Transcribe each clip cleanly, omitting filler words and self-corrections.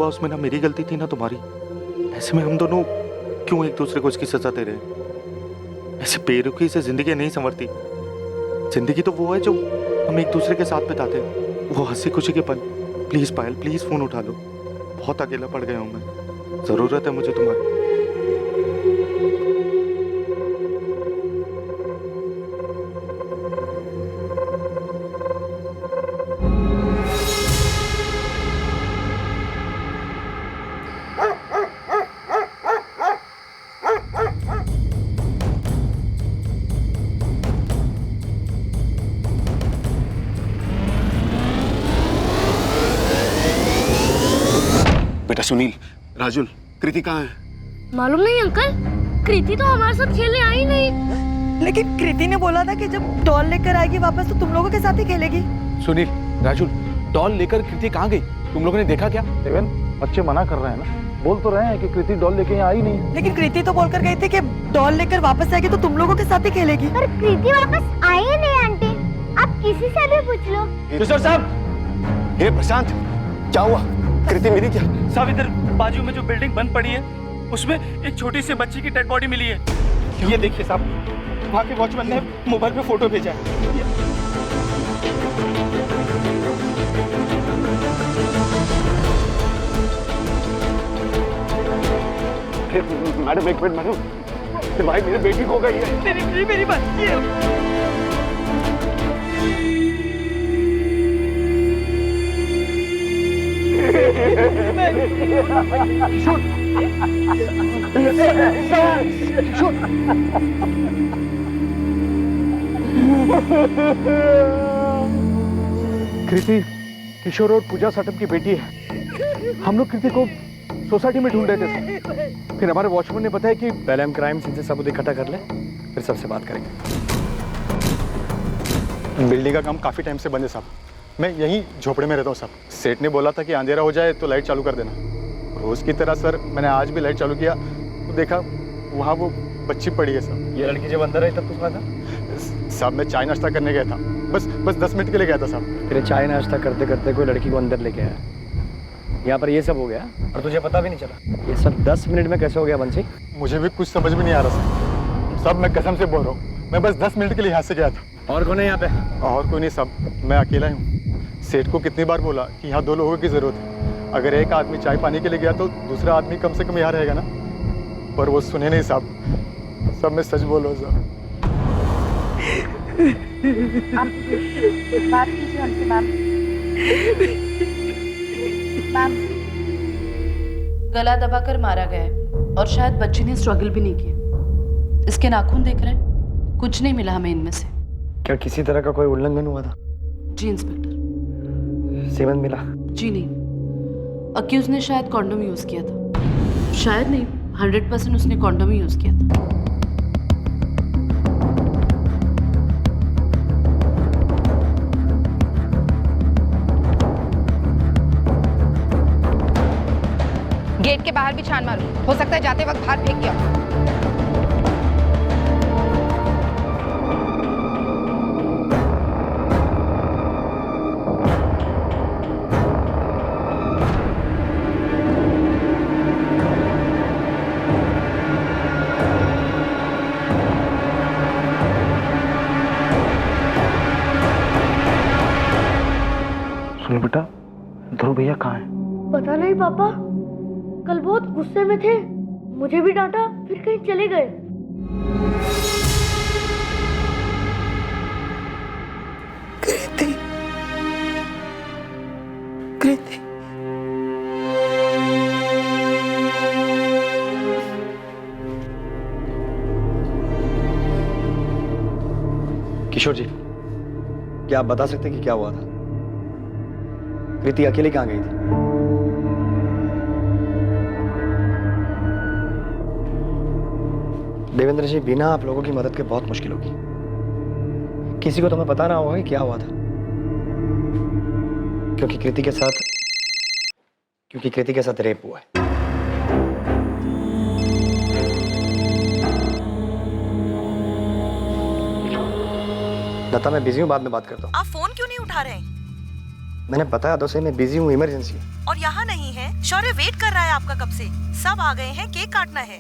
हुआ उसमें ना मेरी गलती थी ना तुम्हारी। ऐसे में हम दोनों क्यों एक दूसरे को इसकी सजा दे रहे हैं? ऐसे बेरुखी से जिंदगी नहीं संवरती। जिंदगी तो वो है जो हम एक दूसरे के साथ बिताते हैं, वो हंसी खुशी के पल। प्लीज पायल, प्लीज फोन उठा लो। बहुत अकेला पड़ गया हूं मैं, जरूरत है मुझे तुम्हारी। बेटा सुनील, राजुल, कृति कहाँ है? मालूम नहीं अंकल, कृति तो हमारे साथ खेलने आई नहीं। लेकिन कृति ने बोला था कि जब डॉल लेकर आएगी वापस तो तुम लोगों के साथ ही खेलेगी। सुनील, राजुल, डॉल लेकर कृति कहाँ गई? तुम लोगों ने देखा क्या? देवेन, बच्चे मना कर रहे हैं ना, बोल तो रहे हैं कि कृति डॉल लेके यहाँ आई नहीं। लेकिन कृति तो बोलकर गई थी कि डॉल लेकर वापस आएगी तो तुम लोगों के साथ ही खेलेगी। पर कृति वापस आई ही नहीं आंटी, आप किसी से भी पूछ लो। किशोर साहब, हे प्रशांत, क्या हुआ? कृति मिली क्या? साहब इधर बाजू में जो बिल्डिंग बंद पड़ी है उसमें एक छोटी सी बच्ची की डेड बॉडी मिली है। ये देखिए साहब, वहाँ के वॉचमैन ने मोबाइल पे फोटो भेजा है। मैडम एक मिनट मैडम, भाई मेरी बेटी खो गई है। मेरी बच्ची है। कृति किशोर और पूजा साटम की बेटी है। हम लोग कृति को सोसाइटी में ढूंढ रहे थे। फिर हमारे वॉचमैन ने बताया कि पहले हम क्राइम सीन से सबूत इकट्ठा कर ले, फिर सबसे बात करेंगे। बिल्डिंग का काम काफ़ी टाइम से बंद है साहब। मैं यहीं झोपड़े में रहता हूँ साहब। सेठ ने बोला था कि अंधेरा हो जाए तो लाइट चालू कर देना। रोज़ की तरह सर मैंने आज भी लाइट चालू किया तो देखा वहाँ वो बच्ची पड़ी है सर। ये लड़की जब अंदर आई तब तुम था? साहब मैं चाय नाश्ता करने गया था, बस 10 मिनट के लिए गया था साहब। तेरे चाय नाश्ता करते करते कोई लड़की को अंदर लेके आया, यहाँ पर ये सब हो गया और तुझे पता भी नहीं चला। ये सब 10 मिनट में कैसे हो गया बंसी? मुझे भी कुछ समझ में नहीं आ रहा सर। साहब मैं कसम से बोल रहा हूँ, मैं बस 10 मिनट के लिए यहाँ से गया था। और कौन है यहाँ पे? और कोई नहीं साहब, मैं अकेला ही हूँ। सेठ को कितनी बार बोला कि यहाँ 2 लोगों की ज़रूरत है। अगर एक आदमी चाय पानी के लिए गया तो दूसरा आदमी कम से कम यहाँ रहेगा ना। पर वो सुने नहीं साहब। सब मैं सच बोल रहा हूँ साहब। बात कीजिए उनसे मैम। मैम, गला दबाकर मारा गया है और शायद बच्ची ने स्ट्रगल भी नहीं किया। इसके नाखून देख रहे हैं, कुछ नहीं मिला हमें इनमें से। क्या किसी तरह का कोई उल्लंघन हुआ था? जी इंस्पेक्टर। सेवन मिला? जी नहीं, अक्यूज ने शायद कॉन्डोम यूज किया था। शायद नहीं, 100% उसने कॉन्डोम ही यूज किया था। गेट के बाहर भी छान मारो, हो सकता है जाते वक्त बाहर फेंक दिया। सुनो बेटा, ध्रुव भैया कहाँ है? पता नहीं पापा, कल बहुत गुस्से में थे, मुझे भी डांटा, फिर कहीं चले गए। कृति, कृति। किशोर जी, क्या आप बता सकते हैं कि क्या हुआ था? कृति अकेले कहाँ गई थी? देवेंद्र जी, बिना आप लोगों की मदद के बहुत मुश्किल होगी। किसी को तो हमें पता ना होगा कि क्या हुआ था, क्योंकि कृति के साथ रेप हुआ है। लता, मैं बिजी हूँ, बाद में बात करता हूँ। आप फोन क्यों नहीं उठा रहे? मैंने बताया तो सही, मैं बिजी हूँ, इमरजेंसी है। और यहाँ नहीं है, शौर्य वेट कर रहा है आपका कब से। सब आ गए हैं, केक काटना है।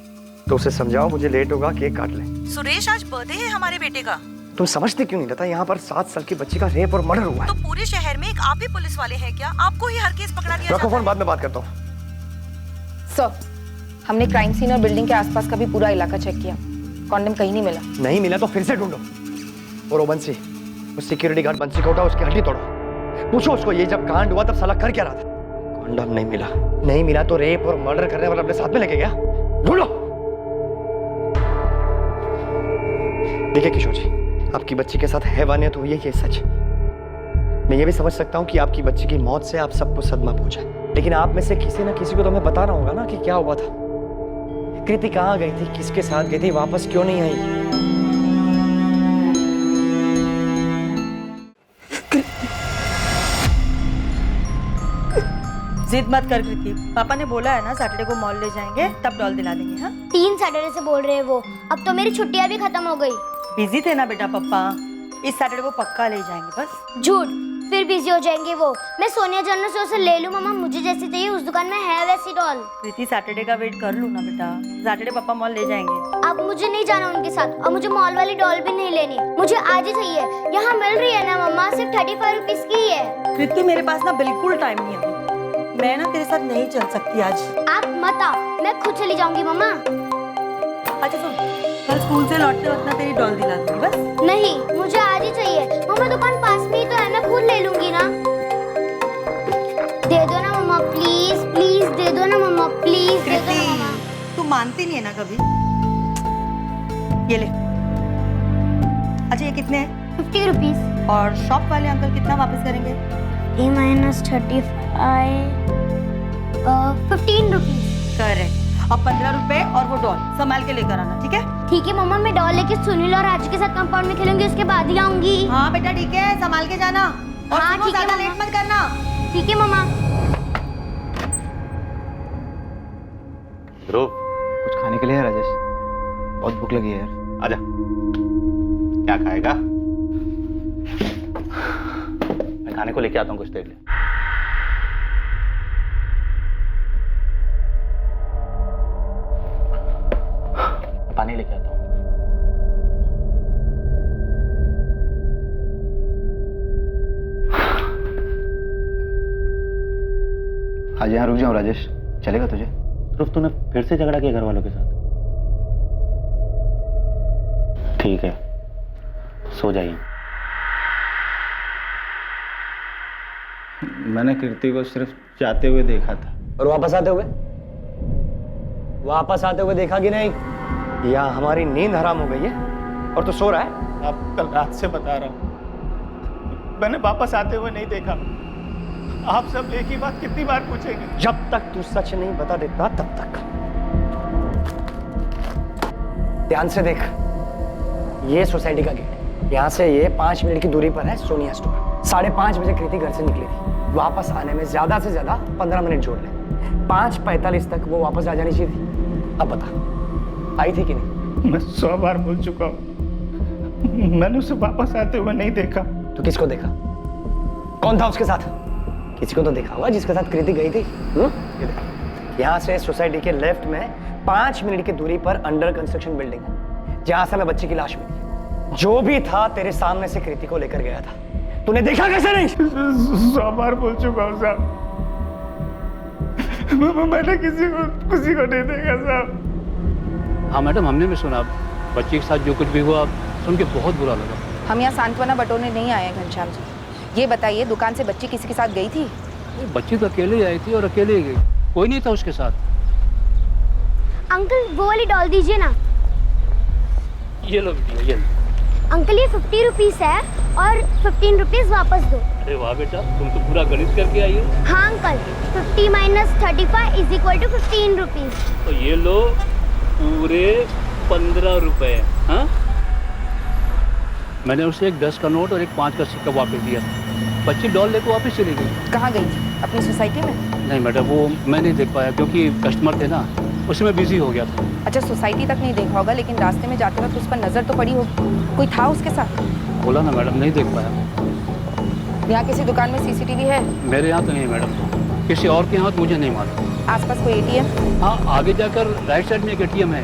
तो उसे समझाओ मुझे लेट होगा, केक काट ले। सुरेश आज बर्थडे है हमारे बेटे का। तुम समझते क्यों नहीं रहता, यहाँ पर 7 साल की बच्ची का रेप और मर्डर हुआ है। तो पूरे शहर में एक आप ही पुलिस वाले हैं क्या? आपको ही हर केस पकड़ा दिया रखो फोन, बाद में बात करता हूँ। सर, हमने क्राइम सीन और बिल्डिंग के आसपास का भी पूरा इलाका चेक किया, कॉन्डम कहीं नहीं मिला। नहीं मिला तो फिर से ढूंढो। और वो बंसी, उस सिक्योरिटी गार्ड बंसी को उठाओ, उसकी हड्डी तोड़ो। पूछो उसको ये जब कांड हुआ तब साला कर क्या रहा था। कॉन्डम नहीं मिला, नहीं मिला तो रेप और मर्डर करने वाला अपने साथ में लेके गया। ढूंढो। देखिए किशोर जी, आपकी बच्ची के साथ हैवानियत हुई है, ये सच। मैं ये भी समझ सकता हूँ कि आपकी बच्ची की मौत से आप सबको सदमा पहुंचा, लेकिन आप में से किसी ना किसी को तो हमें बताना होगा ना कि क्या हुआ था। कृति कहाँ गई थी, किसके साथ गई थी, वापस क्यों नहीं आई? जिद मत कर कृति, पापा ने बोला है ना सैटरडे को मॉल ले जाएंगे, तब डॉल दिला देंगे। हाँ 3 सैटरडे से बोल रहे हैं वो। अब तो मेरी छुट्टियां भी खत्म हो गई। बिजी थे ना बेटा पापा, इस सैटरडे को पक्का ले जाएंगे। बस झूठ, फिर बिजी हो जाएंगे वो। मैं सोनिया जन्नत से उसे ले लूं। मम्मा मुझे जैसी चाहिए उस दुकान में है वैसी डॉल। कृति सैटरडे का वेट कर लू ना बेटा, सैटरडे पापा मॉल ले जाएंगे। अब मुझे नहीं जाना उनके साथ, और मुझे मॉल वाली डॉल भी नहीं लेनी। मुझे आज ही चाहिए। यहाँ मिल रही है ना मम्मा, सिर्फ 35 रुपीज की ही है। कृति मेरे पास ना बिल्कुल टाइम नहीं है अभी, मैं ना तेरे साथ नहीं चल सकती आज। आप मत आओ, मैं खुद चली जाऊंगी मम्मा। अच्छा सुन, कल स्कूल से लौटते वक्त ना तेरी डॉल दिला दूंगी। बस नहीं, मुझे आज ही चाहिए। मम्मा दुकान पास में ही तो है, मैं खुद ले लूंगी ना। दे दो ना मम्मा, प्लीज प्लीज दे दो ना मम्मा, प्लीज दे दो ना मम्मा। तू मानती नहीं है ना कभी। ये ले। अच्छा ये कितने हैं? 50 रुपीज। और शॉप वाले अंकल कितना वापस करेंगे? A - 35 15 rupees. करेक्ट। अब 15 रुपए और वो डॉल संभाल के लेकर आना, ठीक है? ठीक है मम्मा, मैं डॉल लेके सुनील और राजू के साथ कंपाउंड में खेलूंगी, उसके बाद ही आऊंगी। हाँ बेटा ठीक है, संभाल के जाना। और हाँ, सुनो, ठीक है, ज्यादा मम्मा। लेट मत करना। ठीक है मम्मा। ध्रुव, कुछ खाने के लिए है राजेश? बहुत भूख लगी है यार। आजा, क्या खाएगा? मैं खाने को लेके आता हूँ, कुछ देर ले। पानी लेके आता हूँ। आज यहाँ रुक जाओ राजेश, चलेगा तुझे? ध्रुव, तूने फिर से झगड़ा किया घर वालों के साथ? ठीक है, सो जाइए। मैंने कृति को सिर्फ जाते हुए देखा था। और वापस आते हुए? वापस आते हुए देखा कि नहीं? या हमारी नींद हराम हो गई है और तू सो रहा है? आप कल रात से बता रहा हूँ, मैंने वापस आते हुए नहीं देखा। आप सब एक ही बात कितनी बार पूछेंगे? जब तक तू सच नहीं बता देता तब तक। ध्यान से देख, ये सोसाइटी का गेट, यहाँ से ये 5 मिनट की दूरी पर है सोनिया स्टोर। 5:30 बजे कृति घर से निकली थी, वापस आने में ज्यादा से ज्यादा 15 मिनट जोड़ ले। 5:45 तक वो वापस आ जानी चाहिए थी। अब बता, आई थी कि नहीं? मैं 100 बार बोल चुका हूँ, मैंने उसे वापस आते हुए नहीं देखा। तो किसको देखा? कौन था उसके साथ? किसी को तो देखा होगा जिसके साथ कृति गई थी। ये देख, यहाँ से सोसाइटी के लेफ्ट में 5 मिनट की दूरी पर अंडर कंस्ट्रक्शन बिल्डिंग है, जहाँ से मैं बच्ची की लाश मिली। जो भी था तेरे सामने से कृति को लेकर गया था, तूने देखा कैसे नहीं? 100 बार बोल चुका हूँ साहब, मैंने किसी को नहीं देखा साहब। हाँ मैडम, हमने भी सुना, बच्ची के साथ जो कुछ भी हुआ सुन के बहुत बुरा लगा। हम यहाँ सांत्वना बटोरने नहीं आए हैं घनश्याम जी। ये बताइए, दुकान से बच्ची किसी के साथ गई थी? बच्ची तो अकेले आई थी और अकेले ही गई, कोई नहीं था उसके साथ। अंकल वो वाली डॉल दीजिए ना। ये लो बेटिया, ये लो। अंकल ये 50 रुपीज है और 15 रुपीज वापस दो। अरे वाह बेटा, तुम तो पूरा गणित करके आई हो। हाँ अंकल, 50 - 35 = 15 रुपीज। तो ये लो पूरे 15 रुपए। हाँ, मैंने उसे एक 10 का नोट और एक 5 का सिक्का वापस दिया। बच्ची डॉल लेकर वापस चली गई। कहाँ गई थी? अपनी सोसाइटी में? नहीं मैडम, वो मैं नहीं देख पाया क्योंकि कस्टमर थे ना, उसमें बिजी हो गया था। अच्छा, सोसाइटी तक नहीं देखा होगा, लेकिन रास्ते में जाते वक्त उस पर नजर तो पड़ी होगी। कोई था उसके साथ? बोला ना मैडम, नहीं देख पाया। यहाँ किसी दुकान में सीसीटीवी है? मेरे यहाँ तो नहीं मैडम, किसी और के यहाँ तो मुझे नहीं मालूम। आसपास कोई एटीएम? हाँ, आगे जाकर राइट साइड में एक एटीएम है,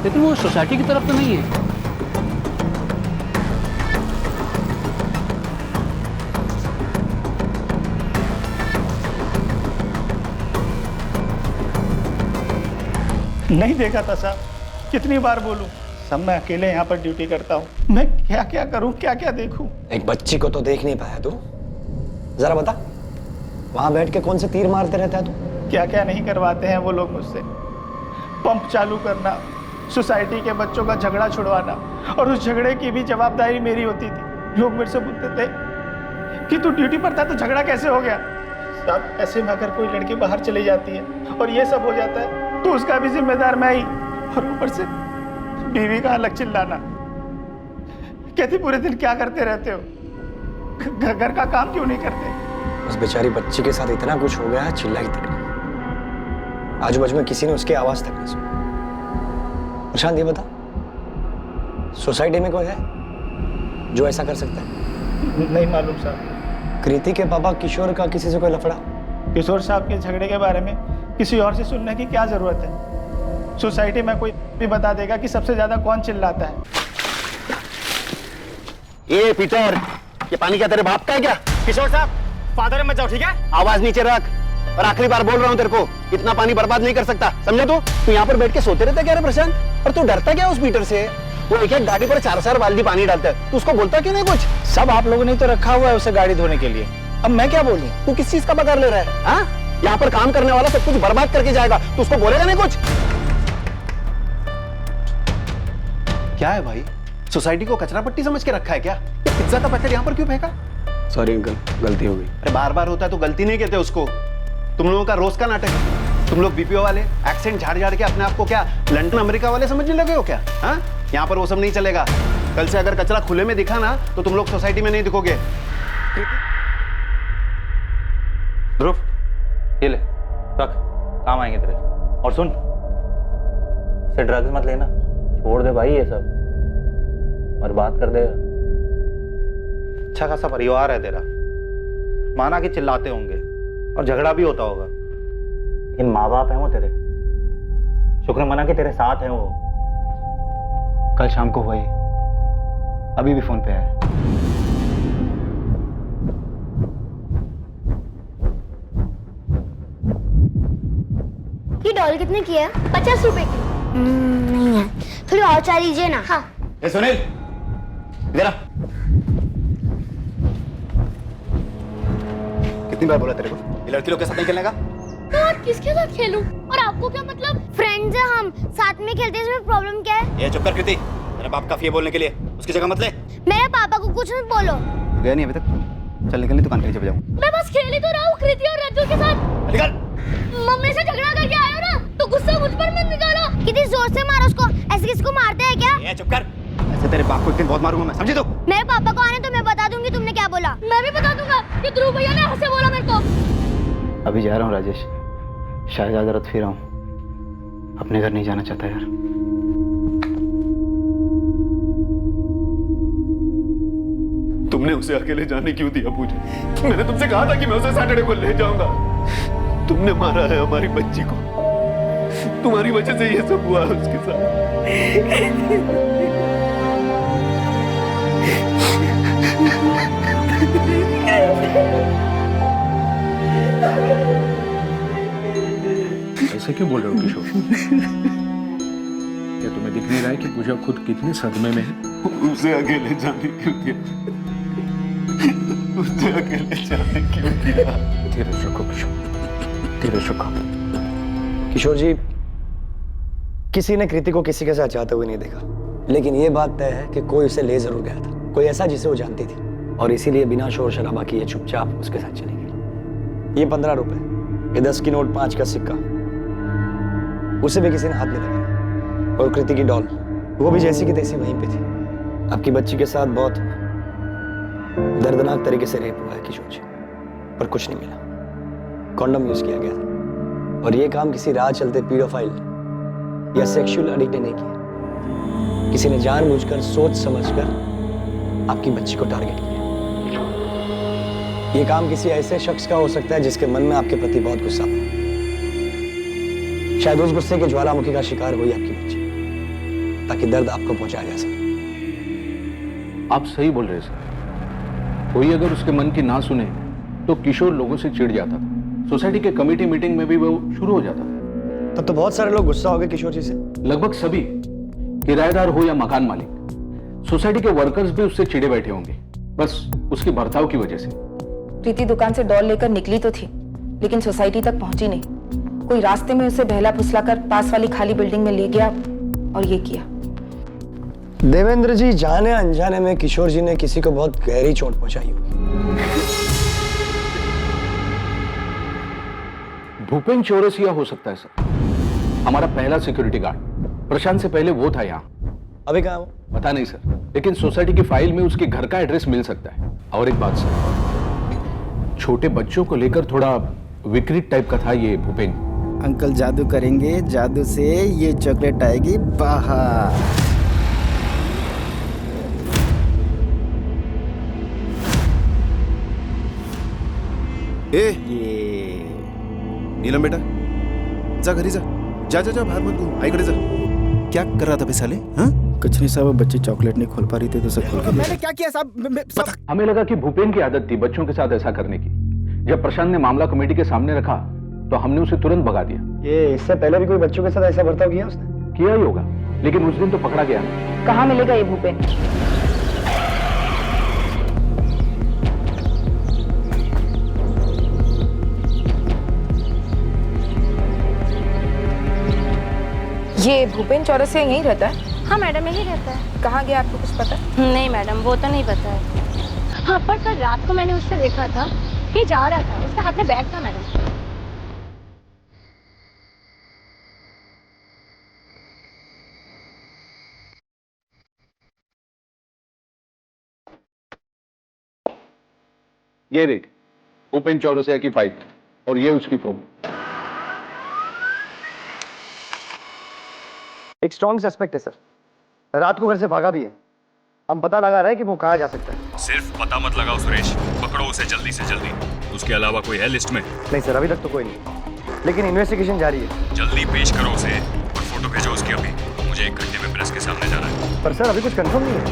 लेकिन वो सोसाइटी की तरफ तो नहीं है। नहीं देखा था साहब, कितनी बार बोलूं। सब मैं अकेले यहाँ पर ड्यूटी करता हूँ, मैं क्या क्या करूँ, क्या क्या देखूँ। एक बच्ची को तो देख नहीं पाया तू? जरा बता, वहां बैठ के कौन से तीर मारते रहता है तू? क्या क्या नहीं करवाते हैं वो लोग मुझसे। पंप चालू करना, सोसाइटी के बच्चों का झगड़ा छुड़वाना, और उस झगड़े की भी जवाबदारी मेरी होती थी। लोग मेरे से पूछते थे कि तू ड्यूटी पर था तो झगड़ा कैसे हो गया। साहब, ऐसे में अगर कोई लड़की बाहर चली जाती है और ये सब हो जाता है तो उसका भी जिम्मेदार मैं ही। और ऊपर से बीवी का अलग चिल्लाना। कहती पूरे दिन क्या करते रहते हो, घर का काम क्यों नहीं करते। उस बेचारी बच्ची के साथ इतना कुछ हो गया है, चिल्लाई तक नहीं। आजू बाजू में किसी ने उसकी आवाज तक नहीं सुनी। प्रशांत ये बता, सोसाइटी में कोई है जो ऐसा कर सकता है? नहीं मालूम साहब। कृति के पापा किशोर का किसी से कोई लफड़ा? किशोर साहब के झगड़े के बारे में किसी और से सुनने की क्या जरूरत है। सोसाइटी में कोई भी बता देगा कि सबसे ज्यादा कौन चिल्लाता है। ये पीटर, ये पानी क्या तेरे बाप का है क्या? किशोर साहब, फादर मत जाओ, ठीक है? आवाज नीचे रख, और आखिरी बार बोल रहा हूँ तेरे को, इतना पानी बर्बाद नहीं कर सकता, समझा तू? तू यहाँ पर बैठ के सोते रहता क्या रे प्रशांत? और तू डरता क्या उस पीटर से? वो एक एक गाड़ी पर 4-4 बाल्टी पानी डालता है, तू उसको बोलता क्यों नहीं कुछ? सब आप लोगों ने तो रखा हुआ है उसे गाड़ी धोने के लिए, अब मैं क्या बोलूं? तू किस चीज का पगार ले रहा है? हाँ, यहाँ पर काम करने वाला सब कुछ बर्बाद करके जाएगा, तू उसको बोलेगा नहीं कुछ? क्या है भाई, सोसाइटी को कचरा पट्टी समझ के रखा है क्या? पिज्जा का पैकेट यहाँ पर क्यों फेंका? सॉरी अंकल, गलती हो गई। अरे बार बार होता है तो गलती नहीं कहते उसको। तुम लोगों का रोज का नाटक है। तुम लोग बीपीओ वाले एक्सेंट झाड़ झाड़ के अपने आप को क्या लंदन अमेरिका वाले समझने लगे हो क्या? हाँ, यहाँ पर वो सब नहीं चलेगा। कल से अगर कचरा खुले में दिखा ना तो तुम लोग सोसाइटी में नहीं दिखोगे। ध्रुव, ये ले रख, काम आएंगे तेरे। और सुन, से ड्रग्स मत लेना, छोड़ दे भाई ये सब, बर्बाद कर देगा। अच्छा खासा परिवार है तेरा, माना कि चिल्लाते होंगे और झगड़ा भी होता होगा, लेकिन माँ बाप है वो तेरे। शुक्र मना कि तेरे साथ है वो। कल शाम को हुए, अभी भी फोन पे है। ये डॉल कितने की है? 50 रुपए की। नहीं है, थोड़ी और चाह लीजिए ना। हाँ। ए सुनील, इधर आ। कितनी बार बोला तेरे को ये लड़की लोग के साथ नहीं खेलने का? तो और किसके साथ खेलूं? और आपको क्या मतलब? फ्रेंड्स हैं हम, साथ में खेलते हैं, इसमें प्रॉब्लम क्या है? ये चुप कर कृति, तेरा बाप काफी है बोलने के लिए, उसकी जगह मत ले। मेरे पापा को कुछ मत बोलो। गया नहीं अभी तक? चल निकल, दुकान के नीचे जाऊँ। मैं बस खेल ही तो रहा हूँ कृति और रज्जू के साथ। निकल। मम्मी से झगड़ा करके आए हो ना, तो गुस्सा मुझ पर मत निकालो। कितनी जोर से मारो उसको, ऐसे किसी को मारते हैं क्या? ये चुप कर, ऐसे तेरे बाप को एक दिन बहुत मारूंगा मैं, समझी तू? मेरे पापा को आने तो मैं बता दूंगी तुमने क्या बोला। मैं भी बता दूंगा कि ध्रुव भैया ने ऐसे बोला मेरे को। अभी जा रहा हूँ राजेश, शायद आज रात फिर आऊँ, अपने घर नहीं जाना चाहता यार। तुमने उसे अकेले जाने क्यों दिया पूजा? मैंने तुमसे कहा था कि मैं उसे सैटरडे को ले जाऊंगा। तुमने मारा है हमारी बच्ची को, तुम्हारी वजह से ये सब हुआ है उसके साथ। ऐसे क्यों बोल रहे हो किशोर? क्या तुम्हें दिख नहीं रहा है कि पूजा खुद कितने सदमे में है? उसे अकेले जाने क्यों दिया? उसे अकेले जाने क्यों दिया? धीरज रखो किशोर, धीरज रखो। किशोर जी, किसी ने कृति को किसी के साथ जाते हुए नहीं देखा, लेकिन ये बात तय है कि कोई उसे ले जरूर गया था, कोई ऐसा जिसे वो जानती थी, और इसीलिए बिना शोर शराबा किए चुपचाप उसके साथ चली गई। ये 15 रुपए, ये 10 की नोट, 5 का सिक्का, उसे भी किसी ने हाथ में लगाया। और कृति की डॉल, वो भी जैसी की तैसी वहीं पे थी। आपकी बच्ची के साथ बहुत दर्दनाक तरीके से रेप हुआ है किशोर जी, पर कुछ नहीं मिला। कॉन्डम यूज किया गया था, और ये काम किसी राह चलते पीडोफाइल या सेक्सुअल एडिक्ट ने नहीं किया। किसी ने जानबूझकर, सोच समझकर आपकी बच्ची को टारगेट किया। ये काम किसी ऐसे शख्स का हो सकता है जिसके मन में आपके प्रति बहुत गुस्सा हो। शायद उस गुस्से के ज्वालामुखी का शिकार हुई आपकी बच्ची, ताकि दर्द आपको पहुंचाया जा सके। आप सही बोल रहे हैं सर। कोई अगर उसके मन की ना सुने तो किशोर लोगों से चिढ़ जाता था। सोसाइटी के कमेटी मीटिंग में भी वो शुरू हो जाता था। तब तो बहुत सारे लोग गुस्सा हो गए किशोर जी से। लगभग सभी, किराएदार हो या मकान मालिक, सोसाइटी के वर्कर्स भी उससे चिढ़े बैठे होंगे, बस उसके बर्ताव की वजह से। प्रीति दुकान से डॉल लेकर निकली तो थी, लेकिन सोसाइटी तक पहुंची नहीं। कोई रास्ते में उसे बहला फुसलाकर पास वाली खाली बिल्डिंग में ले गया और ये किया। देवेंद्र जी, जाने अनजाने में किशोर जी ने किसी को बहुत गहरी चोट पहुंचाई होगी। भूपेन चौरसिया हो सकता है सर, हमारा पहला सिक्योरिटी गार्ड। प्रशांत से पहले वो था यहाँ। अभी कहाँ वो? पता नहीं सर, लेकिन सोसाइटी की फाइल में उसके घर का एड्रेस मिल सकता है। और एक बात सर, छोटे बच्चों को लेकर थोड़ा विकृत टाइप का था ये भूपेन। अंकल जादू करेंगे, जादू से ये चॉकलेट आएगी बाहर। नीलम बेटा, जा घरी जा, जा जा जा, बाहर मत घूम, आईकडे जा। क्या कर रहा था बे साले? हाँ? कुछ नहीं साहब, बच्चे चॉकलेट नहीं खोल पा रही थी तो सब खोल के मैंने क्या किया साहब? हमें लगा कि भूपेन की आदत थी बच्चों के साथ ऐसा करने की। जब प्रशांत ने मामला कमेटी के सामने रखा तो हमने उसे तुरंत भगा दिया। ये इससे पहले भी कोई बच्चों के साथ ऐसा बर्ताव किया उसने? किया ही होगा, लेकिन उस दिन तो पकड़ा गया ना। कहाँ मिलेगा ये भूपेन? ये भूपेन चौरसिया यहीं रहता है? हाँ मैडम, यही रहता है। कहाँ गया, आपको कुछ पता? नहीं मैडम, वो तो नहीं पता है। हाँ, पर कल रात को मैंने उससे देखा था, ये जा रहा था, उसके हाथ में बैग था मैडम। ये देख, भूपेन चौरसिया की फाइल और ये उसकी फोन। एक स्ट्रॉन्ग सस्पेक्ट है सर, रात को घर से भागा भी है। हम पता लगा रहे हैं कि वो कहाँ जा सकता है। सिर्फ पता मत लगाओ सुरेश, पकड़ो उसे जल्दी से जल्दी। उसके अलावा कोई है लिस्ट में? नहीं सर, अभी तक तो कोई नहीं, लेकिन इन्वेस्टिगेशन जारी है। जल्दी पेश करो उसे और फोटो भेजो उसकी अभी। मुझे 1 घंटे में प्रेस के सामने जाना है। पर सर अभी कुछ कंफर्म नहीं है,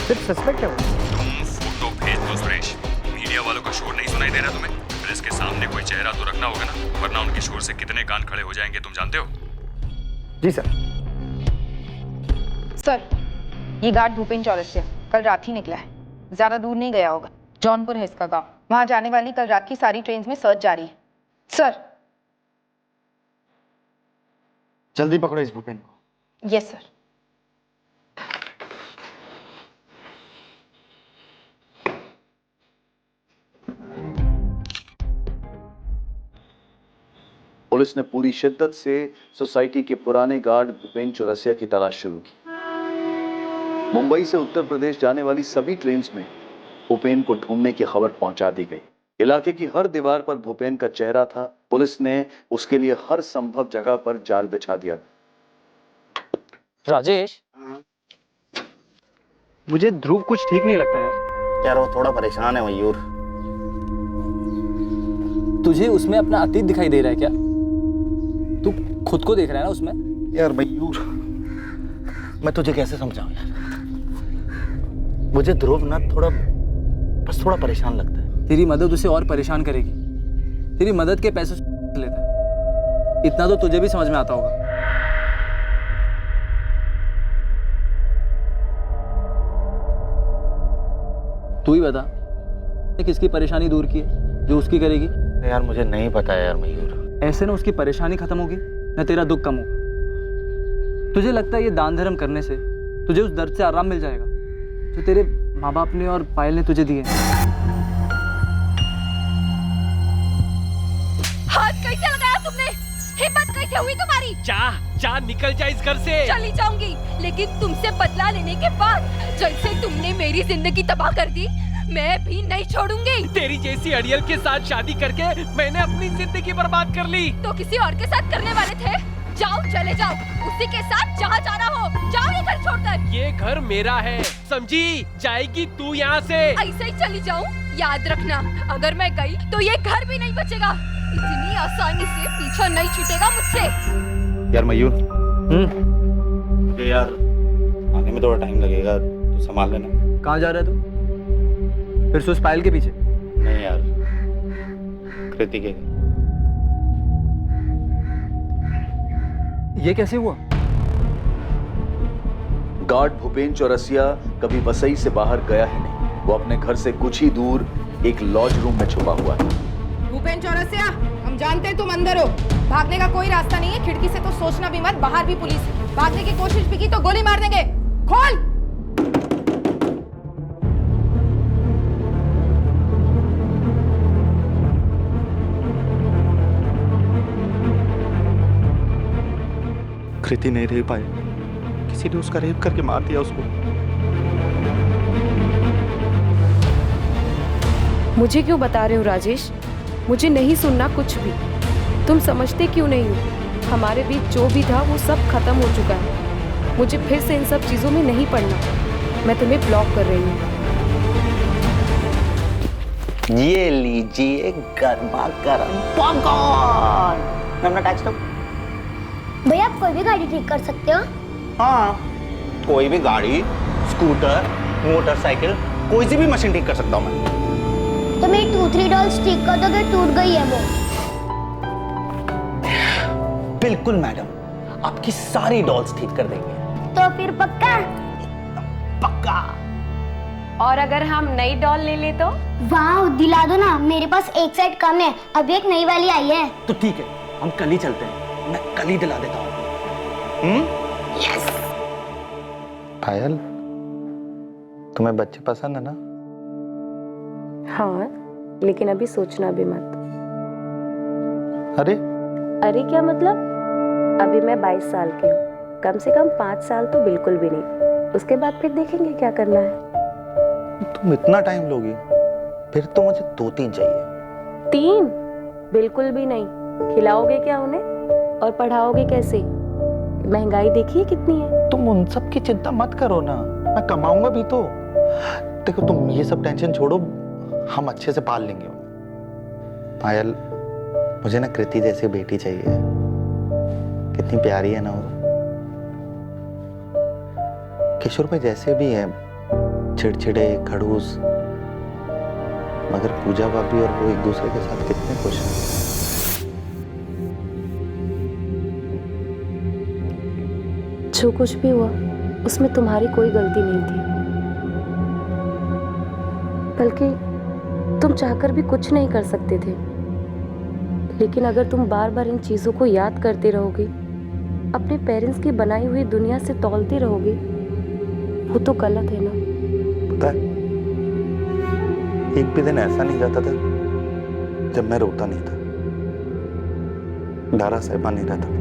सिर्फ सस्पेक्ट है वो। तुम फोटो भेज दो सुरेश। मीडिया वालों का शोर नहीं सुनाई दे रहा तुम्हें? प्रेस के सामने कोई चेहरा तो रखना होगा ना, वरना उनके शोर से कितने कान खड़े हो जाएंगे तुम जानते हो। जी सर। सर, ये गार्ड भूपेन चौरसिया कल रात ही निकला है, ज्यादा दूर नहीं गया होगा। जौनपुर है इसका गांव। वहां जाने वाली कल रात की सारी ट्रेन में सर्च जारी है। सर। जल्दी पकड़ो इस भूपेन को। Yes sir. पुलिस ने पूरी शिद्दत से सोसाइटी के पुराने गार्ड भूपेन चौरसिया की तलाश शुरू की। मुंबई से उत्तर प्रदेश जाने वाली सभी ट्रेन्स में भूपेन को ढूंढने की खबर पहुंचा दी गई। इलाके की हर दीवार पर भूपेन का चेहरा था। पुलिस ने उसके लिए हर संभव जगह पर जाल बिछा दिया। राजेश, मुझे ध्रुव कुछ ठीक नहीं लगता है। यार वो थोड़ा परेशान है मयूर। तुझे उसमें अपना अतीत दिखाई दे रहा है क्या? तू खुद को देख रहा है ना उसमें? यार मयूर, मैं तुझे कैसे समझाऊं यार? मुझे ध्रुव ना बस थोड़ा परेशान लगता है। तेरी मदद उसे और परेशान करेगी। तेरी मदद के पैसे लेता है, इतना तो तुझे भी समझ में आता होगा। तू ही बता, किसकी परेशानी दूर की है जो उसकी करेगी? यार मुझे नहीं पता यार मयूर। ऐसे ना उसकी परेशानी खत्म होगी ना तेरा दुख कम होगा। तुझे लगता है ये दान धर्म करने से तुझे उस दर्द से आराम मिल जाएगा जो तेरे माँ बाप ने और पायल ने तुझे दिए? हाथ कैसे लगाया तुमने? हिम्मत कैसे हुई तुम्हारी? जा निकल जा इस घर से। चली जाऊंगी, लेकिन तुमसे बदला लेने के बाद जैसे तुमने मेरी जिंदगी तबाह कर दी, मैं भी नहीं छोड़ूंगी। तेरी जैसी अड़ियल के साथ शादी करके मैंने अपनी जिंदगी बर्बाद कर ली। तो किसी और के साथ करने वाले थे? जाओ, चले जाओ, उसी के साथ जहाँ जाना हो। जाओ ये घर छोड़कर। ये घर मेरा है, समझी? जाएगी तू यहाँ से। ऐसे ही चली जाऊँ याद रखना, अगर मैं गई तो ये घर भी नहीं बचेगा। इतनी आसानी से पीछा नहीं छूटेगा मुझसे। यार मयूर, मुझे यार आने में थोड़ा टाइम लगेगा, तू संभाल लेना। कहाँ जा रहा है तू? फिर से उस पायल के पीछे? नहीं यार, कृति के। ये कैसे हुआ? गार्ड भूपेन चौरसिया कभी वसई से बाहर गया ही नहीं। वो अपने घर से कुछ ही दूर एक लॉज रूम में छुपा हुआ है। भूपेन चौरसिया, हम जानते हैं तुम अंदर हो। भागने का कोई रास्ता नहीं है। खिड़की से तो सोचना भी मत, बाहर भी पुलिस है। भागने की कोशिश भी की तो गोली मार देंगे। खोल। कृति नहीं रह पाई, किसी ने उसका रेप करके मार दिया उसको। मुझे क्यों बता रहे हो राजेश? मुझे नहीं सुनना कुछ भी। तुम समझते क्यों नहीं हो? हमारे बीच जो भी था वो सब खत्म हो चुका है। मुझे फिर से इन सब चीजों में नहीं पड़ना। मैं तुम्हें ब्लॉक कर रही हूँ। ये लीजिए गर्मा गर्म पॉपकॉर्न। अपना टैक्स दो। भैया आप कोई भी गाड़ी ठीक कर सकते हो? हाँ, कोई भी गाड़ी, स्कूटर, मोटरसाइकिल, कोई सी भी मशीन ठीक कर सकता हूँ मैं। तो मेरी 2-3 डॉल्स ठीक कर दोगे? टूट गई है वो। बिल्कुल मैडम, आपकी सारी डॉल्स ठीक कर देंगे। तो फिर पक्का? पक्का। और अगर हम नई डॉल ले ले तो? वाह, दिला दो ना, मेरे पास एक साइड कम है, अभी एक नई वाली आई है। तो ठीक है, हम कल ही चलते हैं। मैं कल ही दिला देता हूँ। यस। पायल, तुम्हें बच्चे पसंद है ना? हाँ, लेकिन अभी सोचना भी मत। अरे अरे क्या मतलब? अभी मैं 22 साल की हूँ, कम से कम 5 साल तो बिल्कुल भी नहीं। उसके बाद फिर देखेंगे क्या करना है। तुम इतना टाइम लोगी? फिर तो मुझे 2-3 चाहिए। 3? बिल्कुल भी नहीं। खिलाओगे क्या उन्हें और पढ़ाओगे कैसे? महंगाई देखिए कितनी है। तुम उन सब की चिंता मत करो ना, मैं कमाऊंगा भी तो। देखो तुम ये सब टेंशन छोड़ो, हम अच्छे से पाल लेंगे। पायल, मुझे ना कृति जैसी बेटी चाहिए। कितनी प्यारी है ना वो। किशोर भाई जैसे भी है, चिड़चिड़े, खड़ूस, मगर पूजा भाभी और वो एक दूसरे के साथ कितने खुश हैं। जो कुछ भी हुआ उसमें तुम्हारी कोई गलती नहीं थी, बल्कि तुम चाहकर भी कुछ नहीं कर सकते थे। लेकिन अगर तुम बार बार इन चीजों को याद करते रहोगे, अपने पेरेंट्स की बनाई हुई दुनिया से तौलते रहोगे, वो तो गलत है ना। पता है, एक भी दिन ऐसा नहीं जाता था जब मैं रोता नहीं था, डरा सहमा नहीं रहता।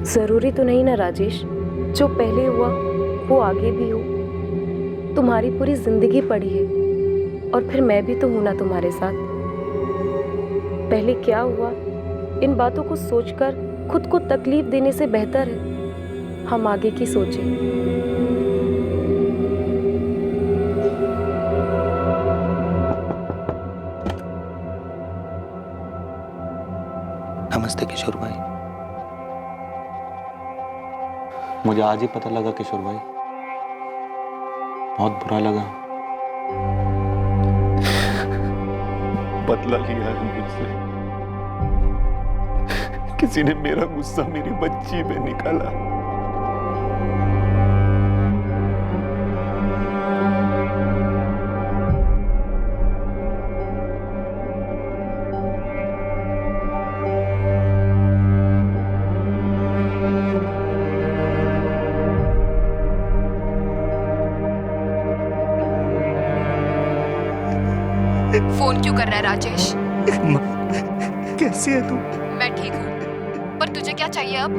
जरूरी तो नहीं ना राजेश, जो पहले हुआ वो आगे भी हो। तुम्हारी पूरी जिंदगी पड़ी है और फिर मैं भी तो हूं ना तुम्हारे साथ। पहले क्या हुआ, इन बातों को सोचकर खुद को तकलीफ देने से बेहतर है हम आगे की सोचें। नमस्ते किशोर भाई। मुझे आज ही पता लगा किशोर भाई, बहुत बुरा लगा। बदला लिया है मुझसे। किसी ने मेरा गुस्सा मेरी बच्ची पे निकाला। फोन क्यों कर रहा है राजेश? कैसी है तू? मैं ठीक हूँ, पर तुझे क्या चाहिए अब?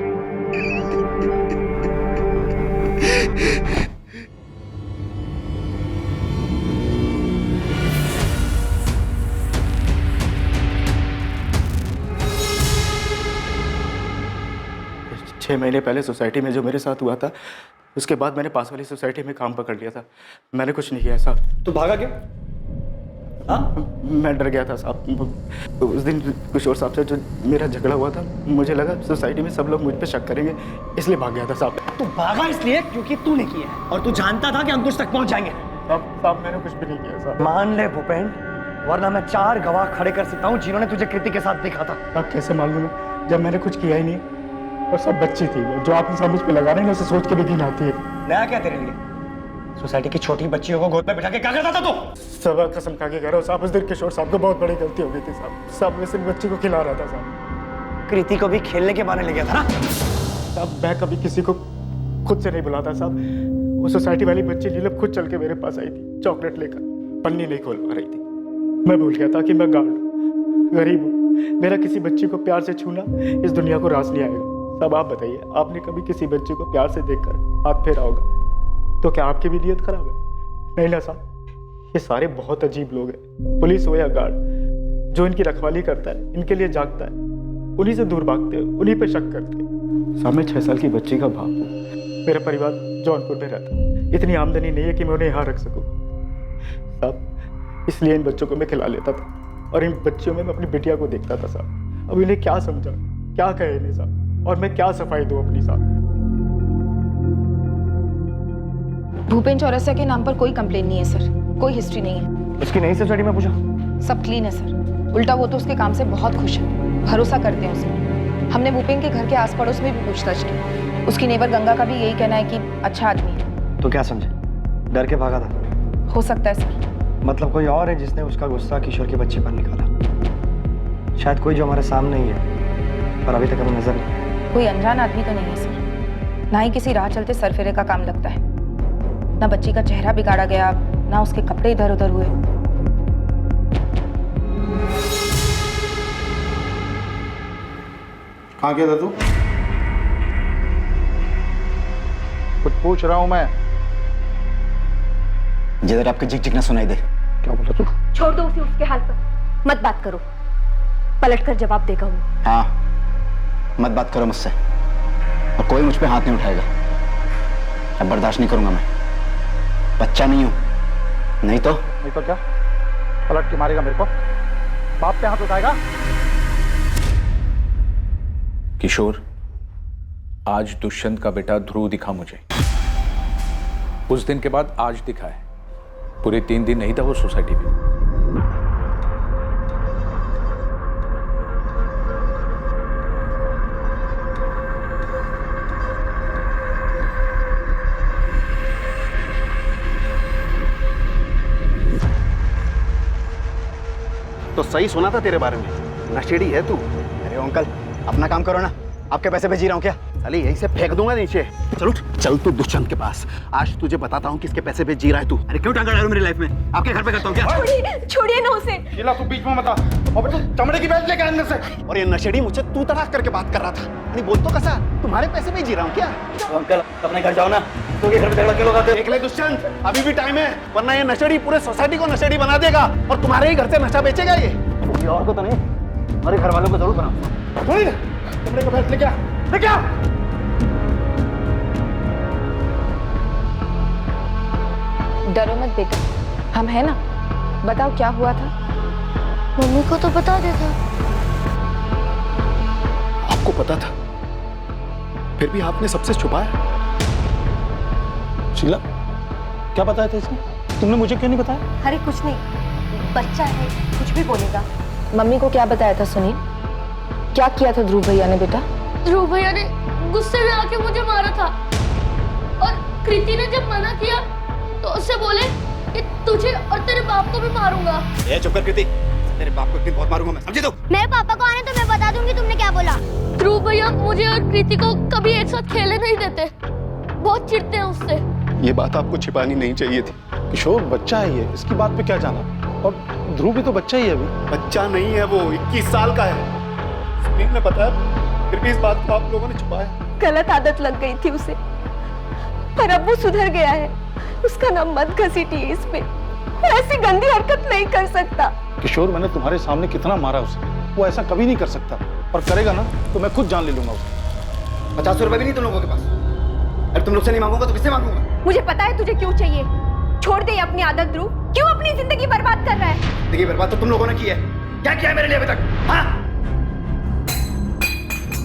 छह महीने पहले सोसाइटी में जो मेरे साथ हुआ था, उसके बाद मैंने पास वाली सोसाइटी में काम पकड़ लिया था। मैंने कुछ नहीं किया साहब। तू भागा क्यों? मैं डर गया था साहब। उस दिन किशोर साहब से जो मेरा झगड़ा हुआ था, मुझे लगा सोसाइटी में सब लोग मुझ पे शक करेंगे, इसलिए भाग गया था साहब। तू भागा इसलिए क्योंकि तूने किया है और तू जानता था कि हम तुझ तक पहुंच जाएंगे। साहब मैंने कुछ भी नहीं किया साहब। मान ले भूपेन, वरना मैं 4 गवाह खड़े कर सकता हूँ जिन्होंने तुझे कृति के साथ देखा था। आप कैसे मालूम है जब मैंने कुछ किया ही नहीं, और सब बच्ची थी जो आप इंसान मुझ पे लगा रहे हैं, उसे सोच के भी घिन आती है। नया क्या तेरे लिए? सोसाइटी की छोटी बच्चियों को गोद में बिठा के क्या करता था तू? सब कसम खा के कह रहा हूँ साहब, उस दिन किशोर साहब को बहुत बड़ी गलती हो गई थी साहब। सब मैं सिर्फ बच्ची को खिला रहा था साहब। कृति को भी खेलने के बहाने ले गया था ना? साहब मैं कभी किसी को खुद से नहीं बुलाता साहब। वो सोसाइटी वाली बच्ची नीलम खुद चल के मेरे पास आई थी, चॉकलेट लेकर, पन्नी नहीं खोल पा रही थी। मैं भूल गया था कि मैं गार्ड हूँ, गरीब हूँ। मेरा किसी बच्ची को प्यार से छूना इस दुनिया को रास नहीं आएगा। साहब आप बताइए, आपने कभी किसी बच्चे को प्यार से देखकर हाथ फेरा होगा तो क्या आपकी भी नीयत खराब है? नहीं ना साहब। ये सारे बहुत अजीब लोग हैं, पुलिस हो या गार्ड, जो इनकी रखवाली करता है, इनके लिए जागता है, उन्हीं से दूर भागते हैं, उन्हीं पे शक करते हैं। साहब मैं 6 साल की बच्ची का बाप हूँ। मेरा परिवार जौनपुर में रहता है, इतनी आमदनी नहीं है कि मैं उन्हें यहाँ रख सकूँ साहब। इसलिए इन बच्चों को मैं खिला लेता था और इन बच्चियों में मैं अपनी बिटिया को देखता था साहब। अब इन्हें क्या समझा, क्या कहे इन्हें साहब, और मैं क्या सफाई दूँ अपनी साहब। भूपेन चौरसिया के नाम पर कोई कंप्लेन नहीं है सर, कोई हिस्ट्री नहीं है। उसकी नई सोसाइटी में पूछा? सब क्लीन है सर। उल्टा वो तो उसके काम से बहुत खुश है, भरोसा करते हैं उसमें। हमने भूपेन के घर के आस पड़ोस में भी पूछताछ की। उसकी नेबर गंगा का भी यही कहना है कि अच्छा आदमी है। तो क्या समझे, डर के भागा था? हो सकता है सर। मतलब कोई और है जिसने उसका गुस्सा किशोर के बच्चे पर निकाला? शायद कोई जो हमारे सामने ही है पर अभी तक हमें नजर नहीं। कोई अनजान आदमी तो नहीं है सर, ना ही किसी राह चलते सरफेरे का काम लगता है। ना बच्ची का चेहरा बिगाड़ा गया, ना उसके कपड़े इधर उधर हुए। कहाँ गया था तू? कुछ पूछ रहा हूँ मैं। जिधर आपके जिक जिक ना सुनाई दे। क्या बोला तू? छोड़ दो उसे उसके हाल पर, मत बात करो, पलट कर जवाब देगा वो। हाँ, मत बात करो मुझसे, और कोई मुझ पे हाथ नहीं उठाएगा। अब बर्दाश्त नहीं करूंगा मैं। बच्चा नहीं हूं। नहीं तो क्या पलट के मारेगा मेरे को? बाप पे हाथ उठाएगा? किशोर, आज दुष्यंत का बेटा ध्रुव दिखा मुझे। उस दिन के बाद आज दिखा है। पूरे 3 दिन नहीं था वो सोसाइटी में। तो सही सुना था तेरे बारे में, नशेड़ी है तू। अरे अंकल, अपना काम करो ना, आपके पैसे पे जी रहा हूँ क्या? अरे यहीं से फेंक दूंगा नीचे। चल उठ, चल तू दुष्यंत के पास। आज तुझे बताता हूँ किसके पैसे पे जी रहा है तू। अरे क्यों टांगा डालो मेरी लाइफ में? आपके घर पे करता हूँ क्या? छोड़िए ना उसे। शीला तू बीच में मत आ, और तू चमड़े की बेल्ट लेके अंदर से। और ये नशेड़ी मुझे तू तड़ाक करके बात कर रहा था। नहीं बोल तो कैसा, तुम्हारे पैसे पे जी रहा हूँ क्या? अंकल अपने घर जाओ ना, तो घर पे झगड़ा क्यों लगाते? देख ले दुष्यंत, अभी भी टाइम है, वरना ये नशेड़ी पूरे सोसाइटी को नशेड़ी बना देगा और तुम्हारे ही घर से नशा बेचेगा ये। और को तो नहीं, हमारे घर वालों को जरूर बनाओ। चमड़े का बेल्ट लेके आ, लेके आ। डरो मत बेटा, हम है ना। बताओ क्या हुआ था? मम्मी को तो बता देता। आपको पता था, फिर भी आपने सबसे छुपाया। शीला, क्या बताया था इसने? तुमने मुझे क्यों नहीं बताया? अरे कुछ नहीं, बच्चा है, कुछ भी बोलेगा। मम्मी को क्या बताया था सुनील? क्या किया था ध्रुव भैया ने बेटा? ध्रुव भैया ने गुस्से में आके मुझे मारा था, और कृति ने जब मना किया तो उससे बोले कि तुझे और तेरे बाप को भी मारूंगा। ए चुप कर कृति, तेरे बाप को एक दिन बहुत मारूंगा मैं, समझी? तो मेरे पापा को आने तो मैं बता दूंगी तुमने क्या बोला। ध्रुव भैया मुझे और कृति को कभी एक साथ खेलने नहीं देते, बहुत चिढ़ते हैं उससे। ये बात आपको छिपानी नहीं चाहिए थी। किशोर बच्चा है ये, इसकी बात पे क्या जाना? और ध्रुव भी तो बच्चा ही है अभी। बच्चा नहीं है वो, 21 साल का है। सुनील ने बताया, फिर भी इस बात को आप लोगों ने छुपाया। गलत आदत लग गई थी उसे, पर अब वो सुधर गया है। उसका नाम मत घसीटिए इस पे, वो ऐसी गंदी हरकत नहीं कर सकता। किशोर, मैंने तुम्हारे सामने कितना मारा उसे, वो ऐसा कभी नहीं कर सकता, और करेगा ना तो मैं खुद जान ले लूंगा उसे। 50 रुपए भी नहीं तुम लोगों के पास? अरे तुम लोग से नहीं मांगूंगा तो किससे मांगूंगा? मुझे पता है तुझे क्यों चाहिए। छोड़ दे ये अपनी आदत ध्रुव। क्यों अपनी जिंदगी बर्बाद कर रहा है? जिंदगी बर्बाद तो तुम लोगों ने की है। क्या किया है मेरे लिए अभी तक? हाँ?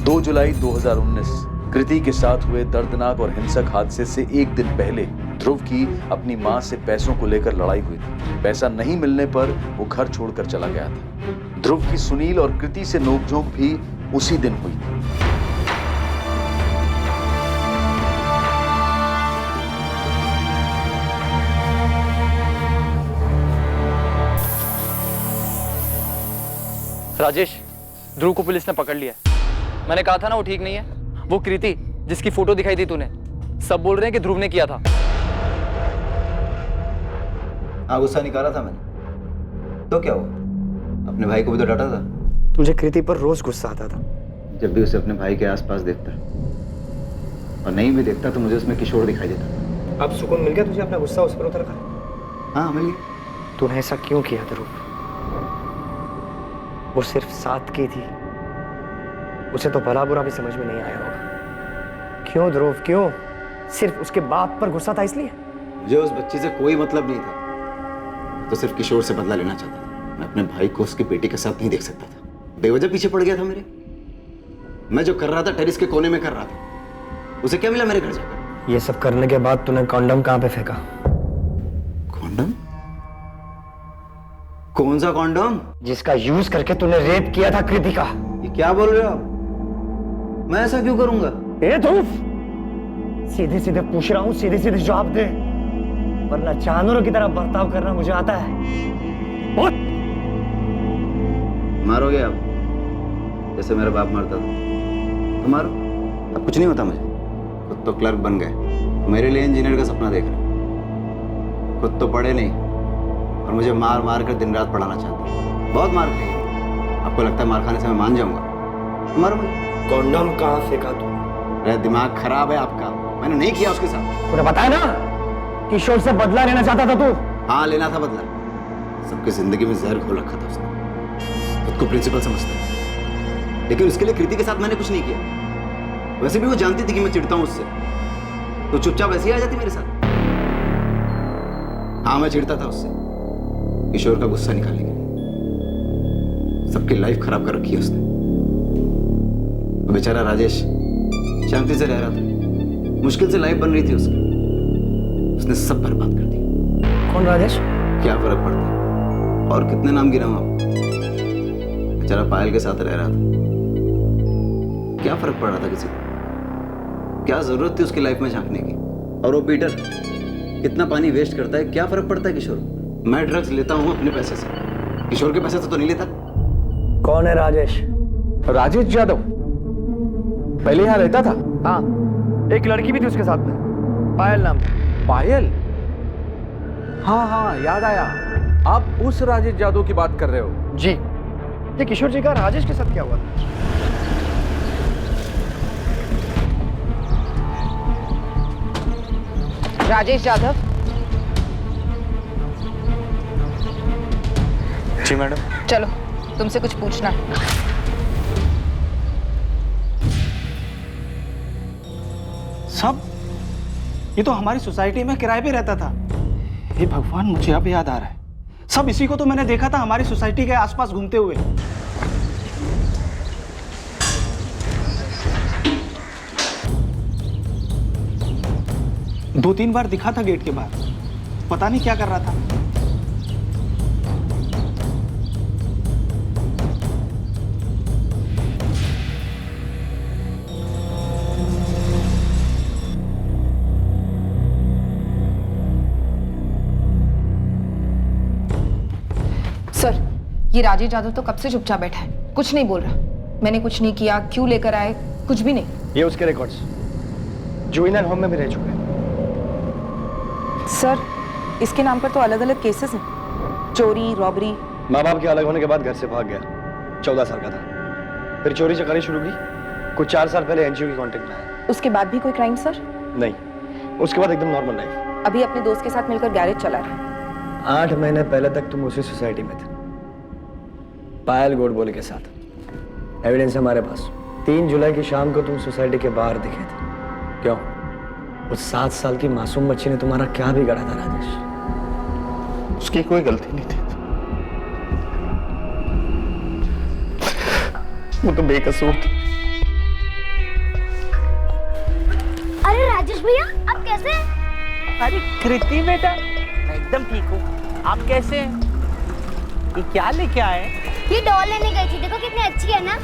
2 जुलाई 2019 कृति के साथ हुए दर्दनाक और हिंसक हादसे से एक दिन पहले ध्रुव की अपनी मां से पैसों को लेकर लड़ाई हुई थी। पैसा नहीं मिलने पर वो घर छोड़कर चला गया था। ध्रुव की सुनील और कृति से नोकझोंक भी उसी दिन हुई। राजेश, ध्रुव को पुलिस ने पकड़ लिया। मैंने कहा था ना वो ठीक नहीं है। वो कृति जिसकी फोटो दिखाई थी तूने, सब बोल रहे हैं कि ध्रुव ने किया था। हाँ, गुस्सा निकाला था मैंने। तो क्या हुआ? अपने भाई को भी तो डांटा था। मुझे कृति पर रोज गुस्सा आता था। जब भी उसे अपने भाई के आसपास देखता और नहीं भी देखता तो मुझे उसमें किशोर दिखाई देता। अब सुकून मिल गया तुझे अपना गुस्सा उस पर उतर कर? हाँ मिल गया। तूने ऐसा क्यों किया ध्रुव? वो सिर्फ साथ की थी, उसे तो भला बुरा भी समझ में नहीं आया होगा। क्यों ध्रुव, क्यों? सिर्फ उसके बाप पर गुस्सा था इसलिए? मुझे उस बच्ची से कोई मतलब नहीं था, तो सिर्फ किशोर से बदला लेना चाहता था। मैं अपने भाई को उसकी बेटी के साथ नहीं देख सकता था। बेवजह पीछे पड़ गया था मेरे। मैं जो कर रहा था टेरिस के कोने में कर रहा था। उसे क्या मिला मेरे घर जाकर? ये सब करने के बाद तूने कॉन्डम कहाँ पे फेंका? कॉन्डम? कौन सा कॉन्डम? जिसका यूज करके तूने रेप किया था कृति का। ये क्या बोल रहे हो आप? मैं ऐसा क्यों करूंगा? ए ध्रुव, सीधे सीधे पूछ रहा हूँ, सीधे सीधे जवाब दे, वरना जानवरों की तरह बर्ताव करना मुझे आता है। बोल। मारोगे आप जैसे मेरा बाप मारता था तो मारो। अब कुछ नहीं होता मुझे। खुद तो क्लर्क बन गए, मेरे लिए इंजीनियर का सपना देख रहे। खुद तो पढ़े नहीं और मुझे मार मार कर दिन रात पढ़ाना चाहते हैं। बहुत मार खाई है। आपको लगता है मार खाने से मैं मान जाऊंगा? तो मारो मुझे। कॉन्डम कहाँ फेंका तू? मेरा दिमाग खराब है आपका। मैंने नहीं किया उसके साथ। तूने बताया ना किशोर से बदला लेना चाहता था तू। हाँ लेना था बदला। सबकी जिंदगी में जहर घोल रखा था उसने। खुद को प्रिंसिपल समझता है, लेकिन उसके लिए कृति के साथ मैंने कुछ नहीं किया। वैसे भी वो जानती थी कि मैं चिढ़ता हूं उससे, तो चुपचाप ऐसे ही आ जाती मेरे साथ। हाँ मैं चिढ़ता था उससे किशोर का गुस्सा निकालने के लिए। सबकी लाइफ खराब कर रखी है उसने। बेचारा राजेश शांति से रह रहा था, मुश्किल से लाइफ बन रही थी उसकी। उसने सब बर्बाद कर दिया। कौन राजेश? क्या फर्क पड़ता है? और कितने नाम गिनाऊं आप? बेचारा पायल के साथ रह रहा था। क्या फर्क पड़ रहा था किसी को? क्या जरूरत थी उसकी लाइफ में झांकने की? और वो पीटर कितना पानी वेस्ट करता है, क्या फर्क पड़ता है किशोर? मैं ड्रग्स लेता हूं अपने पैसे से, किशोर के पैसे से तो नहीं लेता। कौन है राजेश? राजेश यादव पहले यहाँ रहता था। हाँ, एक लड़की भी थी उसके साथ में, पायल नाम। पायल? हाँ हाँ याद आया। आप उस राजेश यादव की बात कर रहे हो? जी। ये किशोर जी का राजेश के साथ क्या हुआ? राजेश यादव। जी मैडम। चलो, तुमसे कुछ पूछना है। सब? ये तो हमारी सोसाइटी में किराए पे रहता था। हे भगवान, मुझे अब याद आ रहा है। सब इसी को तो मैंने देखा था हमारी सोसाइटी के आसपास घूमते हुए। दो तीन बार दिखा था गेट के बाहर। पता नहीं क्या कर रहा था। सर, ये राजेश यादव तो कब से चुपचाप बैठा है, कुछ नहीं बोल रहा। मैंने कुछ नहीं किया, क्यों लेकर आए, कुछ भी नहीं। ये उसके रिकॉर्ड्स जुवेनाइल होम में भी रह चुके हैं। सर, इसके नाम पर तो अलग अलग केसेस हैं, चोरी, रॉबरी। माँ बाप के अलग होने के बाद घर से भाग गया, 14 साल का था। फिर चोरी चकारी शुरू की। कुछ 4 साल पहले एनजीओ की कांटेक्ट में आया। उसके बाद भी कोई क्राइम सर? नहीं, उसके बाद एकदम नॉर्मल लाइफ। अभी अपने दोस्त के साथ मिलकर गैरेज चला रहा है। 8 महीने पहले तक तुम उसी सोसाइटी में थे, पायल गोडबोले के साथ। एविडेंस हमारे पास। 3 जुलाई की शाम को तुम सोसाइटी के बाहर दिखे थे। क्यों? उस 7 साल की मासूम बच्ची ने तुम्हारा क्या बिगाड़ा था राजेश? उसकी कोई गलती नहीं थी, वो तो बेकसूर थी। अरे राजेश भैया, आप कैसे हैं? अरे कृति बेटा, मैं एकदम ठीक हूँ। आप कैसे हैं? ये क्या लेके आए? ये डॉल लेने गई थी, देखो कितनी अच्छी है ना।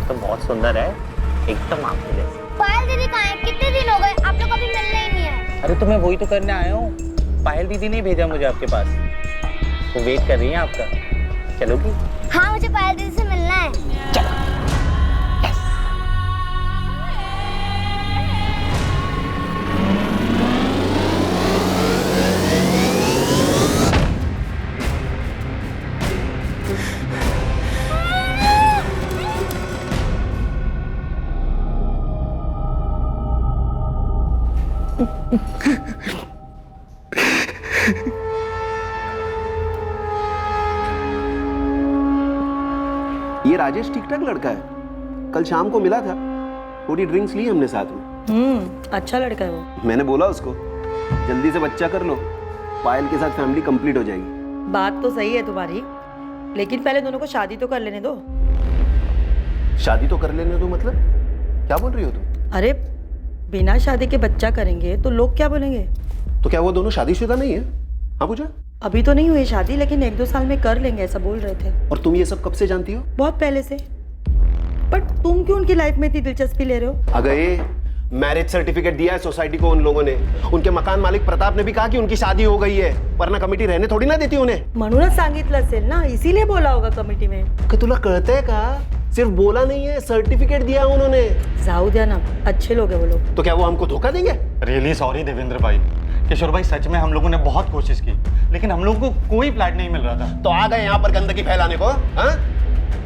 तो बहुत सुंदर है, एकदम आपके जैसे। पायल दीदी कहाँ है? कितने दिन हो गए, आप लोग कभी मिलने ही नहीं आए। अरे तो मैं वही तो करने आया हूँ। पायल दीदी ने भेजा मुझे आपके पास, वो वेट कर रही है आपका। चलोगी? हाँ, मुझे पायल दीदी से मिलना है। चलो। ये राजेश ठीक ठाक लड़का है, कल शाम को मिला था, थोड़ी ड्रिंक्स ली हमने साथ में। अच्छा लड़का है वो। मैंने बोला उसको जल्दी से बच्चा कर लो, पायल के साथ फैमिली कंप्लीट हो जाएगी। बात तो सही है तुम्हारी, लेकिन पहले दोनों को शादी तो कर लेने दो। शादी तो कर लेने दो मतलब? क्या बोल रही हो तुम? अरे बिना शादी के बच्चा करेंगे तो लोग क्या बोलेंगे? तो क्या वो दोनों शादीशुदा नहीं है? हाँ पूजा? अभी तो नहीं हुई शादी, लेकिन 1-2 साल में कर लेंगे, ऐसा बोल रहे थे। और तुम ये सब कब से जानती हो? बहुत पहले से। पर तुम क्यों उनकी लाइफ में इतनी दिलचस्पी ले रहे हो? अगर ये मैरिज सर्टिफिकेट दिया है सोसाइटी को उन लोगों ने, उनके मकान मालिक प्रताप ने भी कहा कि उनकी शादी हो गई है, वरना कमिटी रहने थोड़ी ना देती उन्हें। म्हणूनच सांगितलं असेल ना, इसीलिए बोला होगा कमिटी में। कि तुला कळतंय का? सिर्फ बोला नहीं है, सर्टिफिकेट दिया उन्होंने। जाऊ द्या ना, अच्छे लोग हैं वो लोग। तो क्या वो हमको धोखा देंगे? रियली सॉरी देवेंद्र भाई, किशोर भाई, सच में हम लोगों ने बहुत कोशिश की, लेकिन हम लोगों को कोई फ्लैट नहीं मिल रहा था। तो आ गए यहाँ पर गंदगी फैलाने को? हाँ?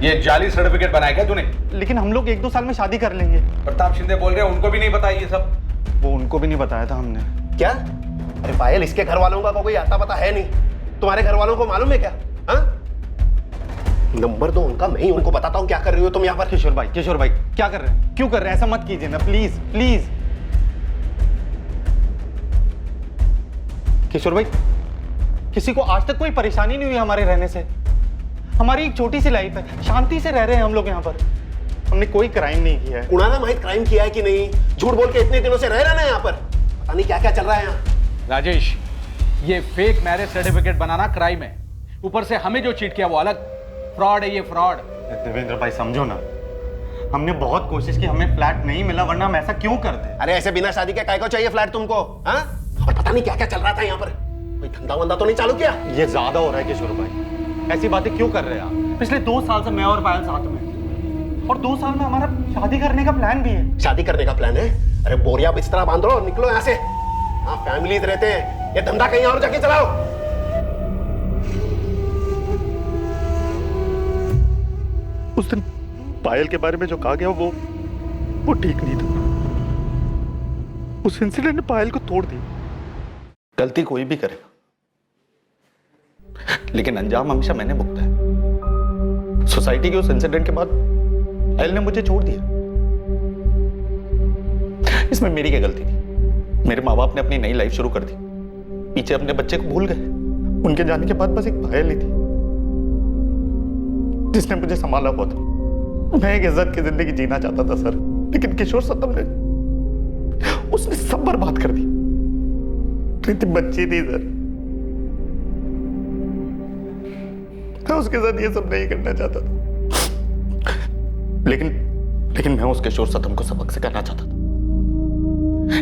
ये जाली सर्टिफिकेट बनाया क्या तूने? लेकिन हम लोग 1-2 साल में शादी कर लेंगे। प्रताप शिंदे बोल रहे हैं उनको भी नहीं बताया ये सब? वो उनको भी नहीं बताया था हमने। क्या? अरे पायल, इसके घर वालों का कोई आता पता है नहीं, तुम्हारे घर वालों को मालूम है क्या? हाँ? नंबर दो उनका, मैं ही उनको बताता हूँ क्या कर रही हो तुम यहाँ पर। किशोर भाई क्या कर रहे हैं? क्यों कर रहे हैं? ऐसा मत कीजिए ना, प्लीज प्लीज। किशोर भाई, किसी को आज तक कोई परेशानी नहीं हुई हमारे रहने से। हमारी एक छोटी सी लाइफ है, शांति से रह रहे हैं हम लोग यहाँ पर। हमने कोई क्राइम नहीं किया है। कुणाला माहित क्राइम किया है कि नहीं? झूठ बोल के इतने दिनों से रह रहे ना यहाँ पर, पता नहीं क्या क्या चल रहा है यहाँ। राजेश, ये फेक मैरिज सर्टिफिकेट बनाना क्राइम है, ऊपर से हमें जो चीट किया वो अलग। फ्रॉड है ये, फ्रॉड। देवेंद्र भाई समझो ना, हमने बहुत कोशिश की, हमें फ्लैट नहीं मिला, वरना हम ऐसा क्यों करते? अरे ऐसे बिना शादी के काय को चाहिए फ्लैट तुमको? हाँ? और पता नहीं क्या क्या चल रहा था यहाँ पर, कोई धंधा वंदा तो नहीं चालू किया? ये ज्यादा हो रहा है किशोर भाई, ऐसी बातें क्यों कर रहे हैं आप? पिछले 2 साल से मैं और पायल साथ में, और 2 साल में हमारा शादी करने का प्लान भी है। शादी करने का प्लान है? अरे बोरिया बिस्तरा बांधो और निकलो यहाँ से। हाँ, फैमिलीज रहते हैं, ये धंधा कहीं और जाके चलाओ। उस दिन पायल के बारे में जो कहा गया वो ठीक नहीं था। उस इंसिडेंट ने पायल को तोड़ दी। गलती कोई भी करेगा, लेकिन अंजाम हमेशा मैंने भुगता है। सोसाइटी के उस इंसिडेंट के बाद पायल ने मुझे छोड़ दिया। इसमें मेरी क्या गलती थी? मेरे माँ बाप ने अपनी नई लाइफ शुरू कर दी, पीछे अपने बच्चे को भूल गए। उनके जाने के बाद बस एक पायल ही थी जिसने मुझे संभाला हुआ था। मैं एक इज्जत की जिंदगी जीना चाहता था सर, लेकिन किशोर सतम ने उसने सब बर्बाद कर दी। प्रीति बच्ची थी सर, मैं उसके साथ ये सब नहीं करना चाहता था, लेकिन मैं उस किशोर सतम को सबक सिखाना चाहता था,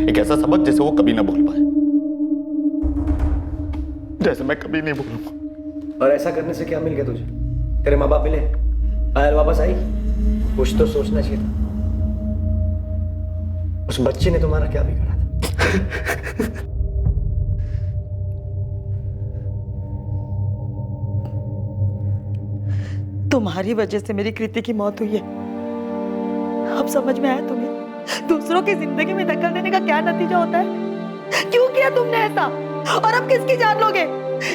एक ऐसा सबक जिसे वो कभी ना भूल पाए, जैसे मैं कभी नहीं भूलूंगा। और ऐसा करने से क्या मिल गया तुझे? तेरे माँ बाप मिले, पायल वापस आई, कुछ तो सोचना चाहिए था। उस बच्चे ने तुम्हारा क्या बिगाड़ा था? तुम्हारी वजह से मेरी कृति की मौत हुई है। अब समझ में आया तुम्हें दूसरों की जिंदगी में दखल देने का क्या नतीजा होता है? क्यों किया तुमने ऐसा? और अब किसकी जान लोगे?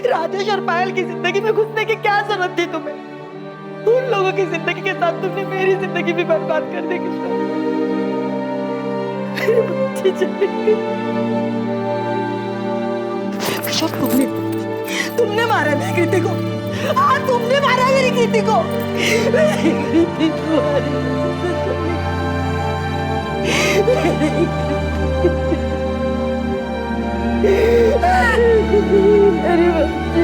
राजेश और पायल की जिंदगी में घुसने की क्या जरूरत थी तुम्हें? उन लोगों की जिंदगी के साथ तुमने मेरी जिंदगी भी बर्बाद कर दी किशोर। मेरी बच्ची चली गई। किशोर, तुमने मारा मेरी कृति को। हाँ, तुमने मारा मेरी कृति को। मेरी कृति तुम्हारी मेरी बच्ची।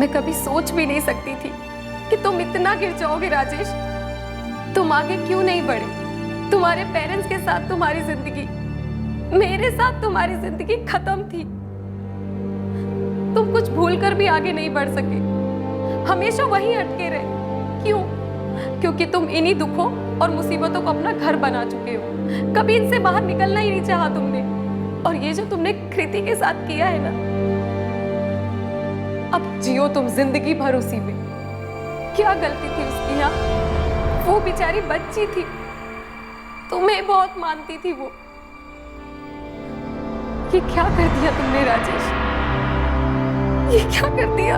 मैं कभी सोच भी नहीं सकती थी कि तुम इतना गिर जाओगे राजेश। तुम आगे क्यों नहीं बढ़े? तुम्हारे पेरेंट्स के साथ तुम्हारी जिंदगी, मेरे साथ तुम्हारी जिंदगी खत्म थी। तुम कुछ भूल कर भी आगे नहीं बढ़ सके, हमेशा वहीं अटके रहे। क्यों? क्योंकि तुम इन्हीं दुखों और मुसीबतों को अपना घर बना चुके हो। कभी इनसे बाहर निकलना ही नहीं चाहा तुमने। और ये जो तुमने कृति के साथ किया है ना, अब जियो तुम जिंदगी भर उसी में। क्या गलती थी उसकी? यहाँ वो बेचारी बच्ची थी, तुम्हें बहुत मानती थी वो। ये क्या कर दिया तुमने राजेश? ये क्या कर दिया?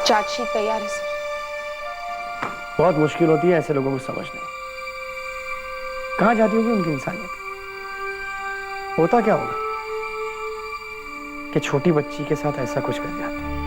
चार्जशीट तैयार है सर। बहुत मुश्किल होती है ऐसे लोगों को समझने। कहाँ जाती होगी उनकी इंसानियत? होता क्या होगा कि छोटी बच्ची के साथ ऐसा कुछ कर जाते हैं?